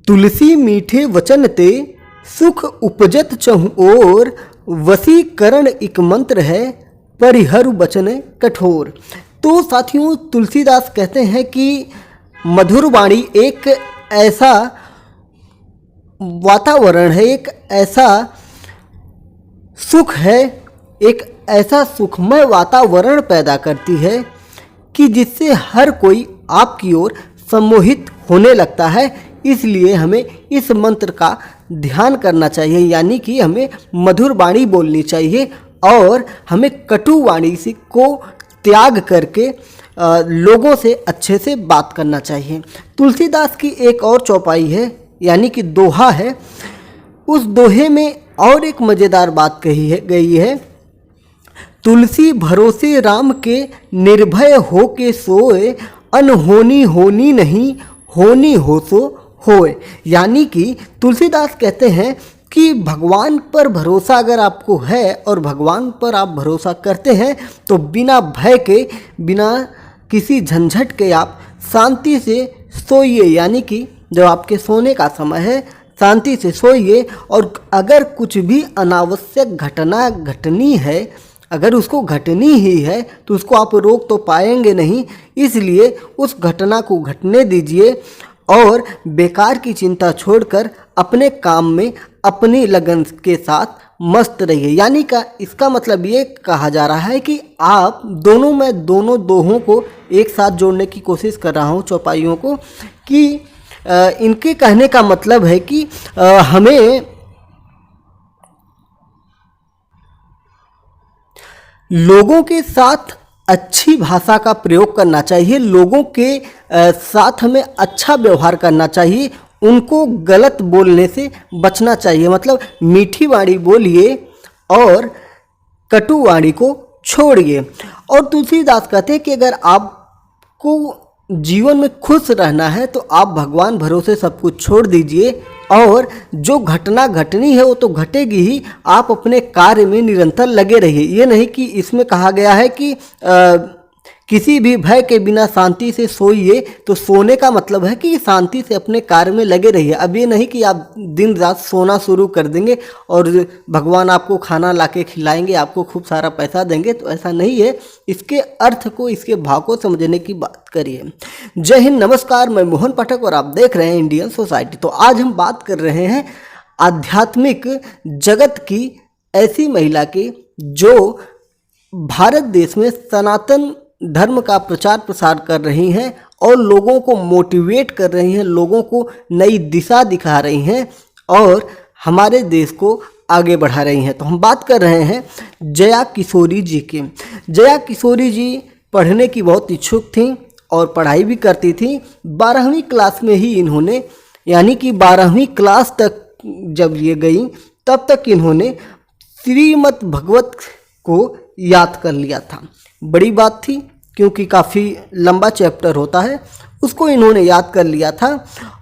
तुलसी मीठे वचन ते सुख उपजत चहु ओर, वसीकरण एक मंत्र है परिहरु बचन कठोर। तो साथियों, तुलसीदास कहते हैं कि मधुर वाणी एक ऐसा वातावरण है, एक ऐसा सुख है, एक ऐसा सुखमय वातावरण पैदा करती है कि जिससे हर कोई आपकी ओर सम्मोहित होने लगता है। इसलिए हमें इस मंत्र का ध्यान करना चाहिए, यानी कि हमें मधुर वाणी बोलनी चाहिए और हमें कटु वाणी से को त्याग करके लोगों से अच्छे से बात करना चाहिए। तुलसीदास की एक और चौपाई है, यानी कि दोहा है। उस दोहे में और एक मज़ेदार बात कही है गई है, तुलसी भरोसे राम के निर्भय हो के सोए, अनहोनी होनी नहीं होनी हो सो होए। यानी कि तुलसीदास कहते हैं कि भगवान पर भरोसा अगर आपको है और भगवान पर आप भरोसा करते हैं तो बिना भय के, बिना किसी झंझट के आप शांति से सोइए। यानी कि जब आपके सोने का समय है शांति से सोइए, और अगर कुछ भी अनावश्यक घटना घटनी है, अगर उसको घटनी ही है तो उसको आप रोक तो पाएंगे नहीं, इसलिए उस घटना को घटने दीजिए और बेकार की चिंता छोड़कर अपने काम में अपनी लगन के साथ मस्त रहिए। यानी का इसका मतलब ये कहा जा रहा है कि आप दोनों दोहों को एक साथ जोड़ने की कोशिश कर रहा हूँ, चौपाइयों को, कि इनके कहने का मतलब है कि हमें लोगों के साथ अच्छी भाषा का प्रयोग करना चाहिए, लोगों के साथ हमें अच्छा व्यवहार करना चाहिए, उनको गलत बोलने से बचना चाहिए। मतलब मीठी वाणी बोलिए और कटु वाणी को छोड़िए। और तुलसीदास कहते हैं कि अगर आपको जीवन में खुश रहना है तो आप भगवान भरोसे सब कुछ छोड़ दीजिए, और जो घटना घटनी है वो तो घटेगी ही, आप अपने कार्य में निरंतर लगे रहिए। ये नहीं कि इसमें कहा गया है कि किसी भी भय के बिना शांति से सोइए, तो सोने का मतलब है कि शांति से अपने कार्य में लगे रहिए। अब ये नहीं कि आप दिन रात सोना शुरू कर देंगे और भगवान आपको खाना लाके खिलाएंगे, आपको खूब सारा पैसा देंगे, तो ऐसा नहीं है। इसके अर्थ को, इसके भाव को समझने की बात करिए। जय हिंद, नमस्कार, मैं मोहन पाठक और आप देख रहे हैं इंडियन सोसाइटी। तो आज हम बात कर रहे हैं आध्यात्मिक जगत की ऐसी महिला की जो भारत देश में सनातन धर्म का प्रचार प्रसार कर रही हैं और लोगों को मोटिवेट कर रही हैं, लोगों को नई दिशा दिखा रही हैं और हमारे देश को आगे बढ़ा रही हैं। तो हम बात कर रहे हैं जया किशोरी जी की। जया किशोरी जी पढ़ने की बहुत इच्छुक थी और पढ़ाई भी करती थी। 12वीं क्लास में ही इन्होंने, यानी कि 12वीं क्लास तक जब ये गई तब तक इन्होंने श्रीमद् भगवत को याद कर लिया था। बड़ी बात थी क्योंकि काफ़ी लंबा चैप्टर होता है, उसको इन्होंने याद कर लिया था।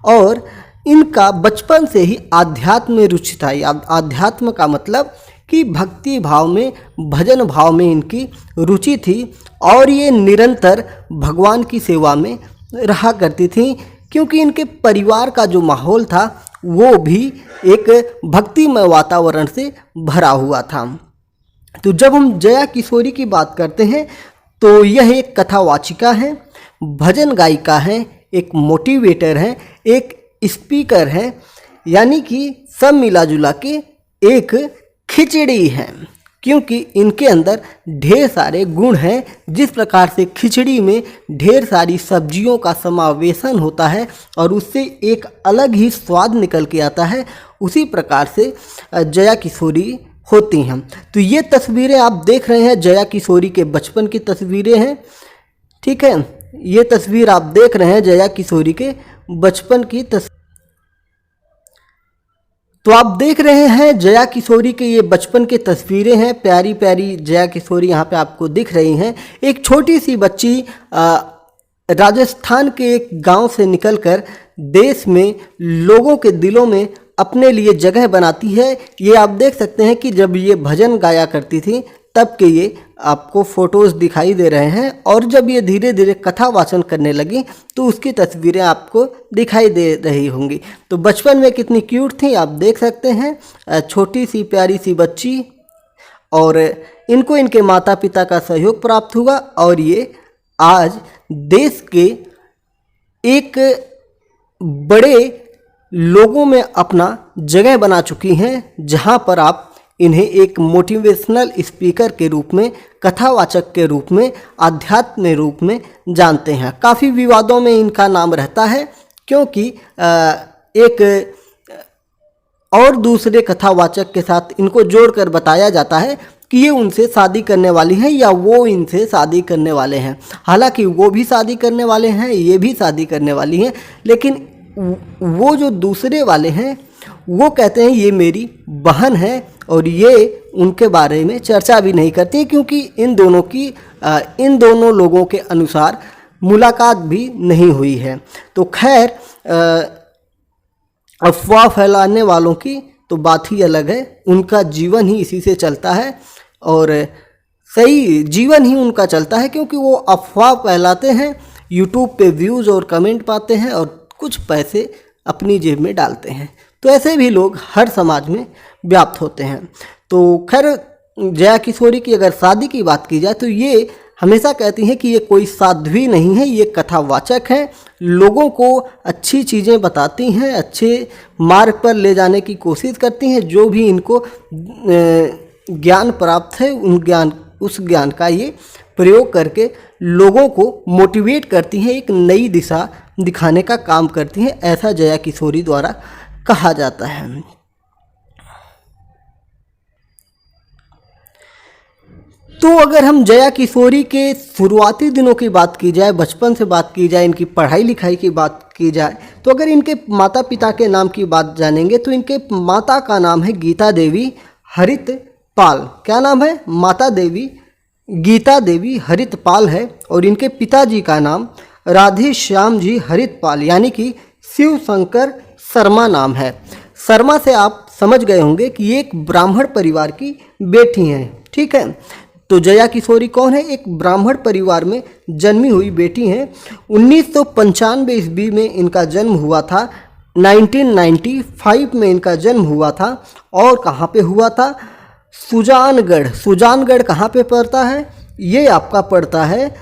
और इनका बचपन से ही आध्यात्म में रुचि था। आध्यात्म का मतलब कि भक्ति भाव में, भजन भाव में इनकी रुचि थी और ये निरंतर भगवान की सेवा में रहा करती थी, क्योंकि इनके परिवार का जो माहौल था वो भी एक भक्तिमय वातावरण से भरा हुआ था। तो जब हम जया किशोरी की बात करते हैं तो यह एक कथावाचिका है, भजन गायिका है, एक मोटिवेटर है, एक स्पीकर है, यानी कि सब मिला जुला के एक खिचड़ी है, क्योंकि इनके अंदर ढेर सारे गुण हैं। जिस प्रकार से खिचड़ी में ढेर सारी सब्जियों का समावेशन होता है और उससे एक अलग ही स्वाद निकल के आता है, उसी प्रकार से जया किशोरी होती हैं। तो ये तस्वीरें आप देख रहे हैं जया किशोरी के बचपन की तस्वीरें हैं, ठीक है। ये तस्वीर आप देख रहे हैं जया किशोरी के बचपन की तो आप देख रहे हैं जया किशोरी के ये बचपन की तस्वीरें हैं। प्यारी प्यारी जया किशोरी यहाँ पे आपको दिख रही हैं। एक छोटी सी बच्ची राजस्थान के एक गांव से निकलकर देश में लोगों के दिलों में अपने लिए जगह बनाती है। ये आप देख सकते हैं कि जब ये भजन गाया करती थी तब के ये आपको फोटोज़ दिखाई दे रहे हैं, और जब ये धीरे धीरे कथा वाचन करने लगी तो उसकी तस्वीरें आपको दिखाई दे रही होंगी। तो बचपन में कितनी क्यूट थी आप देख सकते हैं, छोटी सी प्यारी सी बच्ची, और इनको इनके माता पिता का सहयोग प्राप्त हुआ और ये आज देश के एक बड़े लोगों में अपना जगह बना चुकी हैं, जहां पर आप इन्हें एक मोटिवेशनल स्पीकर के रूप में, कथावाचक के रूप में, आध्यात्म रूप में जानते हैं। काफ़ी विवादों में इनका नाम रहता है, क्योंकि एक और दूसरे कथावाचक के साथ इनको जोड़कर बताया जाता है कि ये उनसे शादी करने वाली हैं या वो इनसे शादी करने वाले हैं। हालांकि वो भी शादी करने वाले हैं, ये भी शादी करने वाली हैं, लेकिन वो जो दूसरे वाले हैं वो कहते हैं ये मेरी बहन है, और ये उनके बारे में चर्चा भी नहीं करती, क्योंकि इन दोनों लोगों के अनुसार मुलाकात भी नहीं हुई है। तो खैर, अफवाह फैलाने वालों की तो बात ही अलग है, उनका जीवन ही इसी से चलता है, और सही जीवन ही उनका चलता है, क्योंकि वो अफवाह फैलाते हैं, यूट्यूब पे व्यूज़ और कमेंट पाते हैं और कुछ पैसे अपनी जेब में डालते हैं। तो ऐसे भी लोग हर समाज में व्याप्त होते हैं। तो खैर, जया किशोरी की अगर शादी की बात की जाए तो ये हमेशा कहती हैं कि ये कोई साध्वी नहीं है, ये कथावाचक हैं, लोगों को अच्छी चीज़ें बताती हैं, अच्छे मार्ग पर ले जाने की कोशिश करती हैं। जो भी इनको ज्ञान प्राप्त है उस ज्ञान का ये प्रयोग करके लोगों को मोटिवेट करती हैं, एक नई दिशा दिखाने का काम करती हैं, ऐसा जया किशोरी द्वारा कहा जाता है। तो अगर हम जया किशोरी के शुरुआती दिनों की बात की जाए, बचपन से बात की जाए, इनकी पढ़ाई लिखाई की बात की जाए, तो अगर इनके माता पिता के नाम की बात जानेंगे तो इनके माता का नाम है गीता देवी हरितपाल। क्या नाम है? माता देवी गीता देवी हरितपाल है, और इनके पिताजी का नाम राधे श्याम जी हरितपाल यानी कि शिव शंकर शर्मा नाम है। शर्मा से आप समझ गए होंगे कि ये एक ब्राह्मण परिवार की बेटी हैं, ठीक है। तो जया किशोरी कौन है? एक ब्राह्मण परिवार में जन्मी हुई बेटी हैं। 1995 ईस्वी में इनका जन्म हुआ था, 1995 में इनका जन्म हुआ था, और कहाँ पे हुआ था? सुजानगढ़। सुजानगढ़ कहाँ पे पड़ता है? ये आपका पड़ता है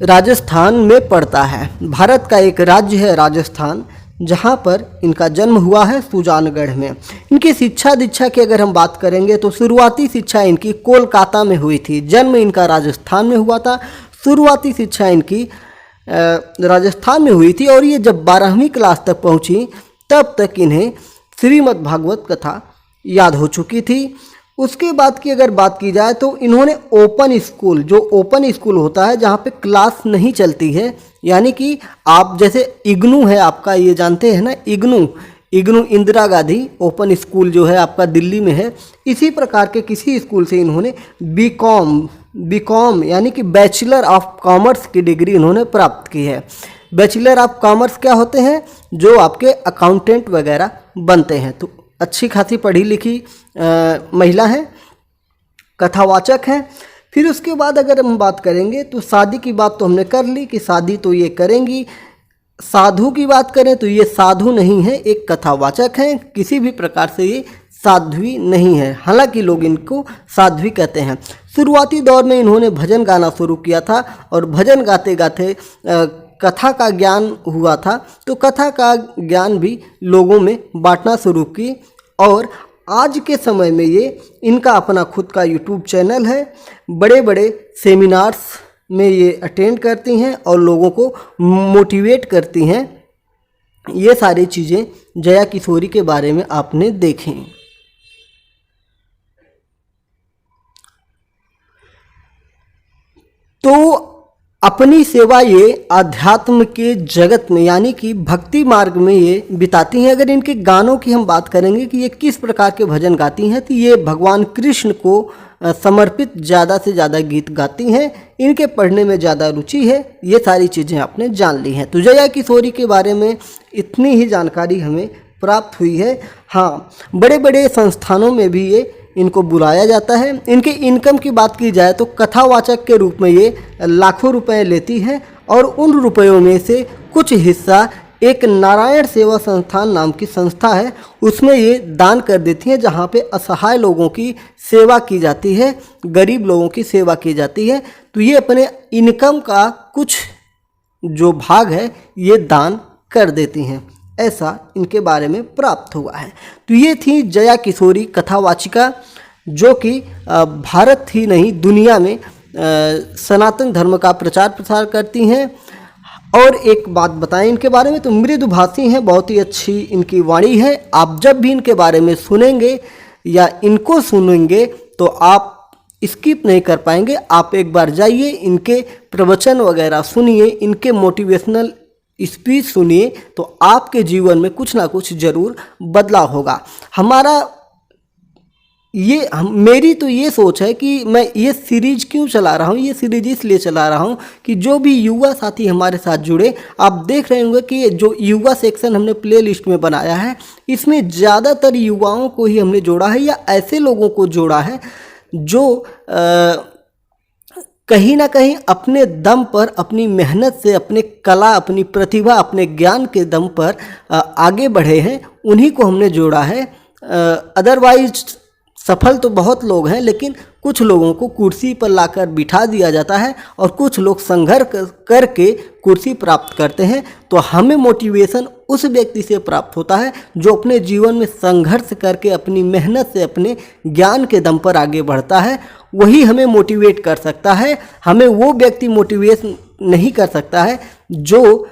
राजस्थान में पड़ता है। भारत का एक राज्य है राजस्थान, जहाँ पर इनका जन्म हुआ है, सुजानगढ़ में। इनकी शिक्षा दीक्षा की अगर हम बात करेंगे तो शुरुआती शिक्षा इनकी कोलकाता में हुई थी। जन्म इनका राजस्थान में हुआ था, शुरुआती शिक्षा इनकी राजस्थान में हुई थी, और ये जब 12वीं क्लास तक पहुँची तब तक इन्हें श्रीमद् भागवत कथा याद हो चुकी थी। उसके बाद की अगर बात की जाए तो इन्होंने ओपन स्कूल, जो ओपन स्कूल होता है जहाँ पे क्लास नहीं चलती है, यानी कि आप जैसे इग्नू है आपका, ये जानते हैं ना, इग्नू इंदिरा गांधी ओपन स्कूल जो है आपका दिल्ली में है, इसी प्रकार के किसी स्कूल से इन्होंने बीकॉम यानी कि बैचलर ऑफ कॉमर्स की डिग्री इन्होंने प्राप्त की है। बैचलर ऑफ कॉमर्स क्या होते हैं? जो आपके अकाउंटेंट वगैरह बनते हैं। तो अच्छी खासी पढ़ी लिखी महिला हैं, कथावाचक हैं। फिर उसके बाद अगर हम बात करेंगे तो शादी की बात तो हमने कर ली कि शादी तो ये करेंगी। साधु की बात करें तो ये साधु नहीं है, एक कथावाचक हैं, किसी भी प्रकार से ये साध्वी नहीं है, हालांकि लोग इनको साध्वी कहते हैं। शुरुआती दौर में इन्होंने भजन गाना शुरू किया था, और भजन गाते गाते कथा का ज्ञान हुआ था, तो कथा का ज्ञान भी लोगों में बांटना शुरू की, और आज के समय में ये इनका अपना खुद का यूट्यूब चैनल है। बड़े बड़े सेमिनार्स में ये अटेंड करती हैं और लोगों को मोटिवेट करती हैं। ये सारी चीज़ें जया किशोरी के बारे में आपने देखें। तो अपनी सेवा ये आध्यात्म के जगत में यानी कि भक्ति मार्ग में ये बिताती हैं। अगर इनके गानों की हम बात करेंगे कि ये किस प्रकार के भजन गाती हैं, तो ये भगवान कृष्ण को समर्पित ज़्यादा से ज़्यादा गीत गाती हैं। इनके पढ़ने में ज़्यादा रुचि है। ये सारी चीज़ें आपने जान ली हैं। तो जया किशोरी के बारे में इतनी ही जानकारी हमें प्राप्त हुई है। हाँ, बड़े बड़े संस्थानों में भी ये इनको बुलाया जाता है। इनके इनकम की बात की जाए तो कथावाचक के रूप में ये लाखों रुपए लेती हैं और उन रुपयों में से कुछ हिस्सा एक नारायण सेवा संस्थान नाम की संस्था है उसमें ये दान कर देती हैं, जहाँ पे असहाय लोगों की सेवा की जाती है, गरीब लोगों की सेवा की जाती है। तो ये अपने इनकम का कुछ जो भाग है ये दान कर देती हैं, ऐसा इनके बारे में प्राप्त हुआ है। तो ये थी जया किशोरी कथावाचिका, जो कि भारत ही नहीं दुनिया में सनातन धर्म का प्रचार प्रसार करती हैं। और एक बात बताएं इनके बारे में, तो मृदुभाषी हैं, बहुत ही अच्छी इनकी वाणी है। आप जब भी इनके बारे में सुनेंगे या इनको सुनेंगे तो आप स्किप नहीं कर पाएंगे। आप एक बार जाइए, इनके प्रवचन वगैरह सुनिए, इनके मोटिवेशनल स्पीच सुनिए, तो आपके जीवन में कुछ ना कुछ ज़रूर बदलाव होगा। मेरी तो ये सोच है कि मैं ये सीरीज क्यों चला रहा हूँ, ये सीरीज इसलिए चला रहा हूँ कि जो भी युवा साथी हमारे साथ जुड़े, आप देख रहे होंगे कि जो युवा सेक्शन हमने प्ले लिस्ट में बनाया है, इसमें ज़्यादातर युवाओं को ही हमने जोड़ा है या ऐसे लोगों को जोड़ा है जो कहीं ना कहीं अपने दम पर, अपनी मेहनत से, अपने कला, अपनी प्रतिभा, अपने ज्ञान के दम पर आगे बढ़े हैं, उन्हीं को हमने जोड़ा है। अदरवाइज सफल तो बहुत लोग हैं, लेकिन कुछ लोगों को कुर्सी पर लाकर बिठा दिया जाता है और कुछ लोग संघर्ष करके कुर्सी प्राप्त करते हैं। तो हमें मोटिवेशन उस व्यक्ति से प्राप्त होता है जो अपने जीवन में संघर्ष करके, अपनी मेहनत से, अपने ज्ञान के दम पर आगे बढ़ता है। वही हमें मोटिवेट कर सकता है। हमें वो व्यक्ति मोटिवेट नहीं कर सकता है जो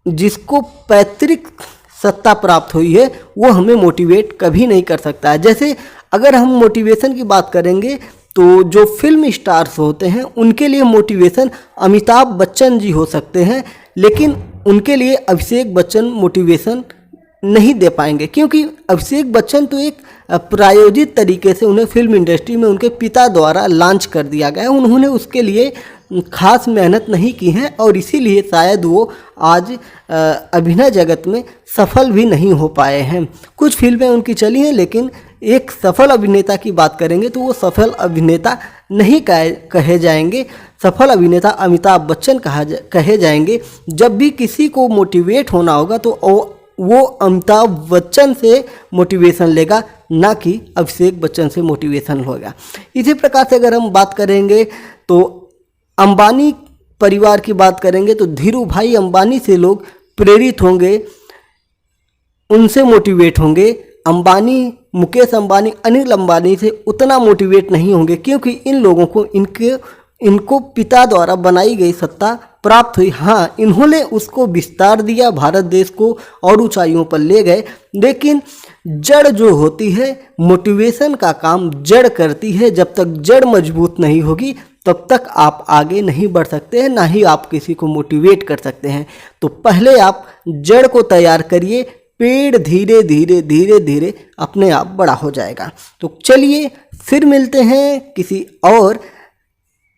जिसको पैतृक सत्ता प्राप्त हुई है, वो हमें मोटिवेट कभी नहीं कर सकता है। जैसे अगर हम मोटिवेशन की बात करेंगे तो जो फिल्म स्टार्स होते हैं उनके लिए मोटिवेशन अमिताभ बच्चन जी हो सकते हैं, लेकिन उनके लिए अभिषेक बच्चन मोटिवेशन नहीं दे पाएंगे, क्योंकि अभिषेक बच्चन तो एक प्रायोजित तरीके से उन्हें फिल्म इंडस्ट्री में उनके पिता द्वारा लॉन्च कर दिया गया है। उन्होंने उसके लिए खास मेहनत नहीं की है और इसीलिए शायद वो आज अभिनय जगत में सफल भी नहीं हो पाए हैं। कुछ फिल्में उनकी चली हैं, लेकिन एक सफल अभिनेता की बात करेंगे तो वो सफल अभिनेता नहीं कहे जाएंगे। सफल अभिनेता अमिताभ बच्चन कहे जाएंगे। जब भी किसी को मोटिवेट होना होगा तो वो अमिताभ बच्चन से मोटिवेशन लेगा, ना कि अभिषेक बच्चन से मोटिवेशन होगा। इसी प्रकार से अगर हम बात करेंगे तो अंबानी परिवार की बात करेंगे तो धीरू भाई अंबानी से लोग प्रेरित होंगे, उनसे मोटिवेट होंगे। अंबानी, मुकेश अंबानी, अनिल अंबानी से उतना मोटिवेट नहीं होंगे, क्योंकि इन लोगों को इनको पिता द्वारा बनाई गई सत्ता प्राप्त हुई। हाँ, इन्होंने उसको विस्तार दिया, भारत देश को और ऊंचाइयों पर ले गए, लेकिन जड़ जो होती है, मोटिवेशन का काम जड़ करती है। जब तक जड़ मजबूत नहीं होगी तब तक आप आगे नहीं बढ़ सकते हैं, ना ही आप किसी को मोटिवेट कर सकते हैं। तो पहले आप जड़ को तैयार करिए, पेड़ धीरे धीरे धीरे धीरे अपने आप बड़ा हो जाएगा। तो चलिए फिर मिलते हैं किसी और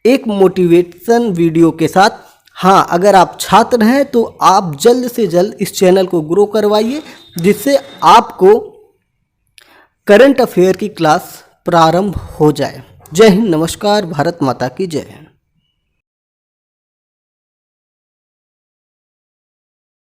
एक मोटिवेशन वीडियो के साथ। हाँ, अगर आप छात्र हैं तो आप जल्द से जल्द इस चैनल को ग्रो करवाइए, जिससे आपको करंट अफेयर की क्लास प्रारंभ हो जाए। जय हिंद, नमस्कार, भारत माता की जय।